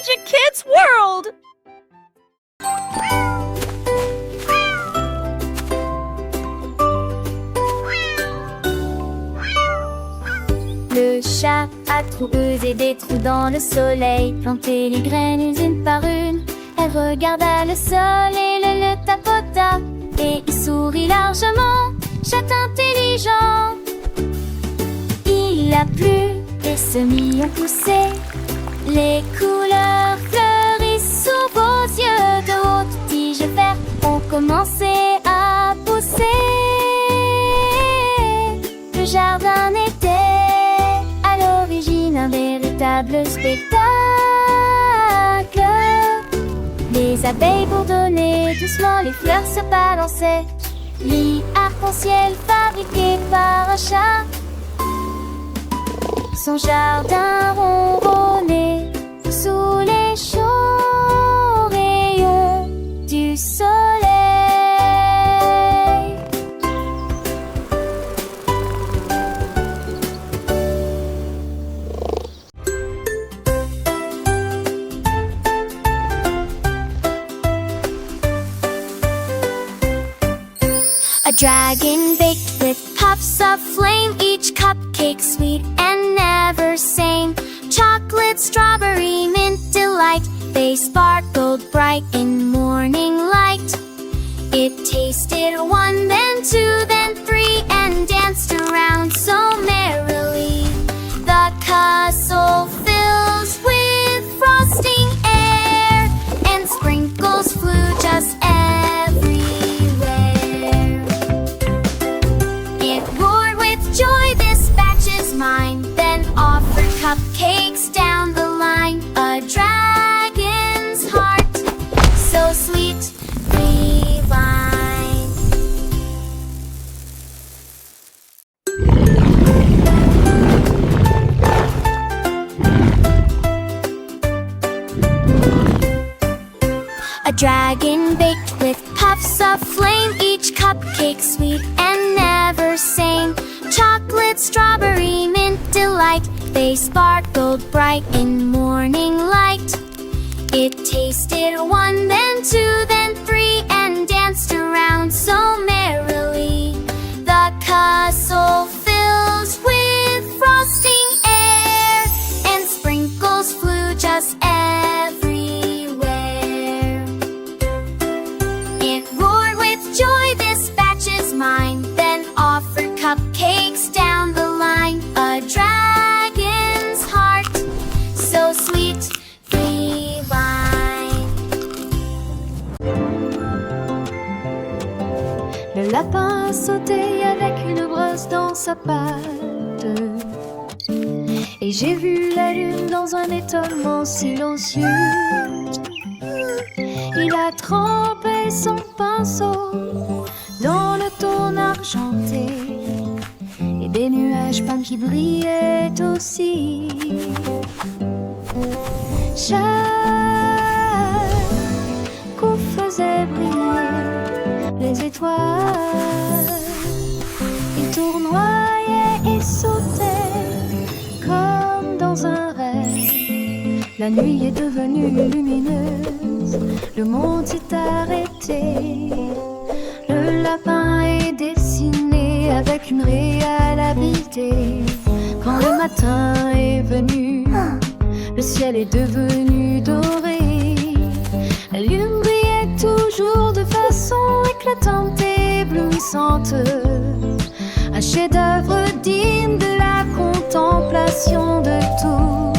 Magic Kids World! Le chat a trouvé des trous dans le soleil, planté les graines une par une. Elle regarda le sol et le tapota, et il sourit largement, chat intelligent. Il a plu, les semis ont poussé, les couleurs fleurissent sous vos yeux. De hautes tiges vertes ont commencé à pousser. Le jardin était à l'origine un véritable spectacle. Les abeilles bourdonnaient, doucement les fleurs se balançaient. Lit arc-en-ciel fabriqué par un chat. Son jardin ronronnait sous les chauds rayons du soleil. A dragon baked with puffs of flame, each cupcake sweet and never same. Chocolate, strawberry, mint delight, they sparkled bright in morning light. It tasted one, then two, then three, and danced around so merrily. The castle fills with frosting air, and sprinkles flew just everywhere. It roared with joy, this batch is mine, then offered cupcakes down the line. A dragon's heart, so sweet, divine. A dragon baked with puffs of flame, each cupcake sweet and never same. Chocolate, strawberry, mint delight, they sparkled bright in morning light. It tasted one, then two, then three, and danced around so merrily. The castle fills with frosting air, and sprinkles flew just everywhere. It roared with joy, this batch is mine, then offered cupcakes down the line. A dragon's heart, so sweet, divine. Le lapin sautait avec une brosse dans sa patte, et j'ai vu la lune dans un étonnement silencieux. Il a trempé son pinceau dans le ton argenté, et des nuages peints qui brillaient aussi. Chaque coup faisait briller les étoiles. Il tournoyait et sautait comme dans un rêve. La nuit est devenue lumineuse, le monde s'est arrêté. Le lapin est dessiné avec une réelle habileté. Quand le matin est venu, le ciel est devenu doré. La lune brillait toujours de façon éclatante et éblouissante. Un chef-d'œuvre digne de la contemplation de tout.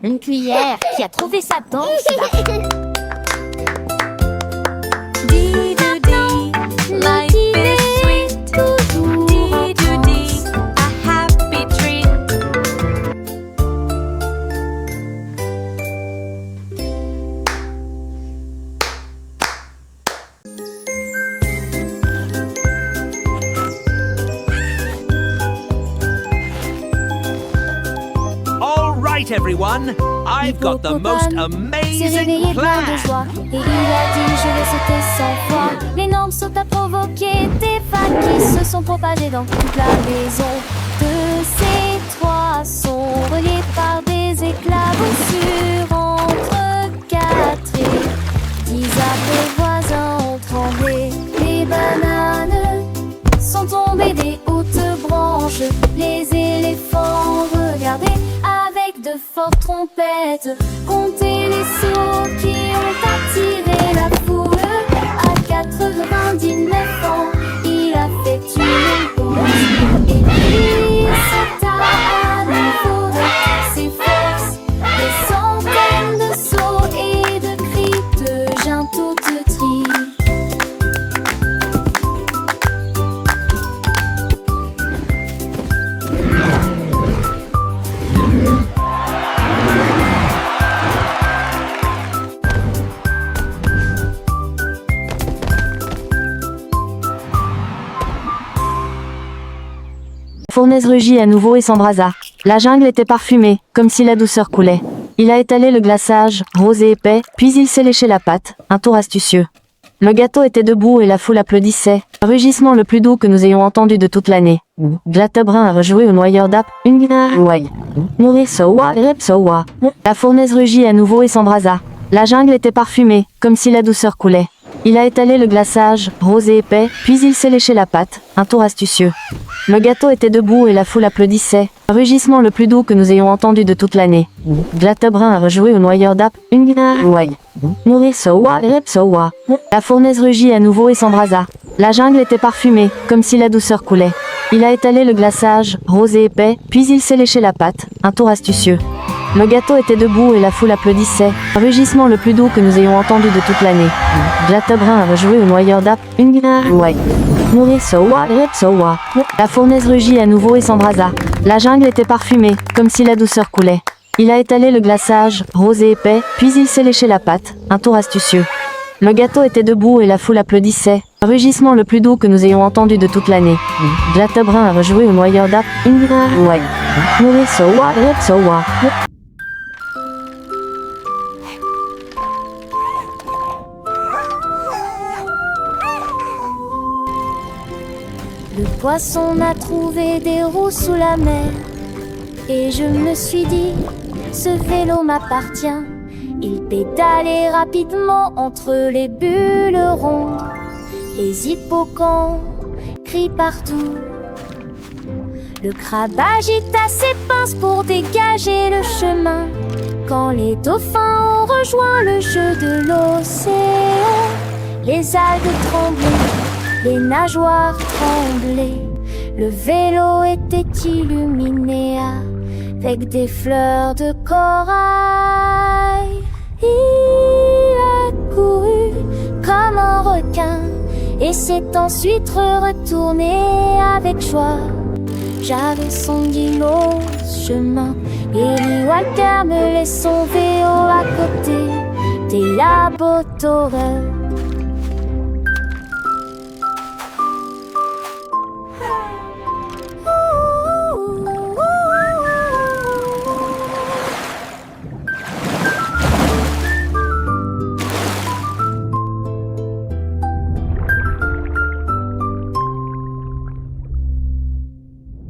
Une cuillère qui a trouvé sa danse. Dee-doo-dee, life is sweet. Dee-doo-dee, a happy treat. All right, everyone. I've got the most S'est amazing réveillé plein de plan. joie et il a dit je vais sauter 100 fois. L'énorme saut a provoqué des vagues qui se sont propagées dans toute la maison. De ces toits sont reliés par des éclaboussures entre 4 et 10 arbres voisins ont tremblé. Les bananes sont tombées des hautes branches. Les éléphants regardaient avec de fortes trompettes. Comptez les sauts qui ont attiré la foule. À 99 ans, il a fait une pause. Et puis il sauta à nouveau de toutes ses forces. Des centaines de sauts et de cris de gens toutes tristes. La fournaise rugit à nouveau et s'embrasa. La jungle était parfumée, comme si la douceur coulait. Il a étalé le glaçage, rose et épais, puis il s'est léché la patte, un tour astucieux. Le gâteau était debout et la foule applaudissait, rugissement le plus doux que nous ayons entendu de toute l'année. Glattebrun a rejoué au noyeur d'app, une guitare, ouais. Nourrir sowa, rep sowa. La fournaise rugit à nouveau et s'embrasa. La jungle était parfumée, comme si la douceur coulait. Il a étalé le glaçage, rose et épais, puis il s'est léché la patte, un tour astucieux. Le gâteau était debout et la foule applaudissait, rugissement le plus doux que nous ayons entendu de toute l'année. Glattebrun a rejoué au noyeur d'app, une guitare, ouais. Nourrir sowa, rep sowa. La fournaise rugit à nouveau et s'embrasa. La jungle était parfumée, comme si la douceur coulait. Il a étalé le glaçage, rose et épais, puis il s'est léché la patte, un tour astucieux. Le gâteau était debout et la foule applaudissait, rugissement le plus doux que nous ayons entendu de toute l'année. Glattebrun a rejoué au noyeur d'app, une guitare, ouais. Nourrir sowa, rep sowa. La fournaise rugit à nouveau et s'embrasa. La jungle était parfumée, comme si la douceur coulait. Il a étalé le glaçage, rose et épais, puis il s'est léché la patte, un tour astucieux. Le gâteau était debout et la foule applaudissait, rugissement le plus doux que nous ayons entendu de toute l'année. Glattebrun a rejoué au noyeur d'app, une guitare, ouais. Nourrir sowa, rep sowa. Le poisson a trouvé des roues sous la mer. Et je me suis dit, ce vélo m'appartient. Il pédalait rapidement entre les bulles rondes. Les hippocampes crient partout. Le crabe agita ses pinces pour dégager le chemin. Quand les dauphins ont rejoint le jeu de l'océan, les algues tremblaient, les nageoires tremblaient. Le vélo était illuminé avec des fleurs de corail. Il a couru comme un requin et s'est ensuite retourné avec joie. J'avais son immense chemin et Lee Walter me laisse son vélo à côté des laboratoires.